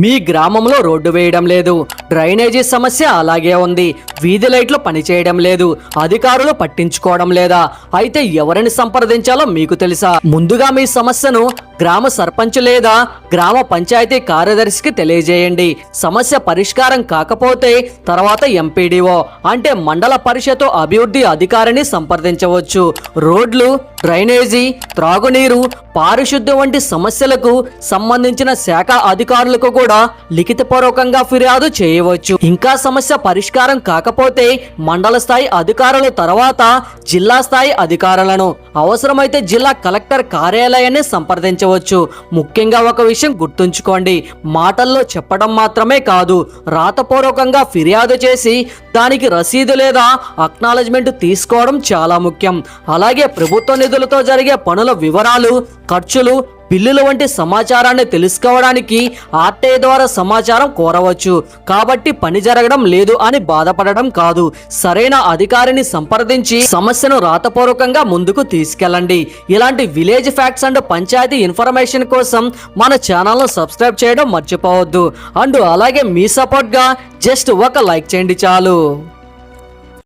మీ గ్రామంలో రోడ్డు వేయడం లేదు, డ్రైనేజీ సమస్య అలాగే ఉంది, వీధి లైట్లు పనిచేయడం లేదు, అధికారులు పట్టించుకోవడం లేదా? అయితే ఎవరిని సంప్రదించాలో మీకు తెలుసా? ముందుగా మీ సమస్యను గ్రామ సర్పంచ్ లేదా గ్రామ పంచాయతీ కార్యదర్శికి తెలియజేయండి. సమస్య పరిష్కారం కాకపోతే తర్వాత ఎంపీడీఓ అంటే మండల పరిషత్ అభివృద్ధి అధికారిని సంప్రదించవచ్చు. రోడ్లు, డ్రైనేజీ, త్రాగునీరు, పారిశుద్ధ్యం వంటి సమస్యలకు సంబంధించిన శాఖ అధికారులకు కూడా లిఖితపూర్వకంగా ఫిర్యాదు చేయవచ్చు. ఇంకా సమస్య పరిష్కారం కాకపోతే మండల స్థాయి అధికారుల తర్వాత జిల్లా స్థాయి అధికారులను, అవసరమైతే జిల్లా కలెక్టర్ కార్యాలయాన్ని సంప్రదించవచ్చు. ముఖ్యంగా ఒక విషయం గుర్తుంచుకోండి, మాటల్లో చెప్పడం మాత్రమే కాదు, రాతపూర్వకంగా ఫిర్యాదు చేసి దానికి రసీదు లేదా అక్నాలెడ్జ్మెంట్ తీసుకోవడం చాలా ముఖ్యం. అలాగే ప్రభుత్వ నిధులతో జరిగే పనుల వివరాలు, ఖర్చులు, బిల్లుల వంటి సమాచారాన్ని తెలుసుకోవడానికి ఆర్టీఐ ద్వారా సమాచారం కోరవచ్చు. కాబట్టి పని జరగడం లేదు అని బాధపడడం కాదు, సరైన అధికారిని సంప్రదించి సమస్యను రాతపూర్వకంగా ముందుకు తీసుకెళ్ళండి. ఇలాంటి village facts and panchayati information కోసం మన ఛానల్ను సబ్స్క్రైబ్ చేయడం మర్చిపోవద్దు. అండ్ అలాగే మీ సపోర్ట్గా జస్ట్ ఒక లైక్ చేయండి చాలు.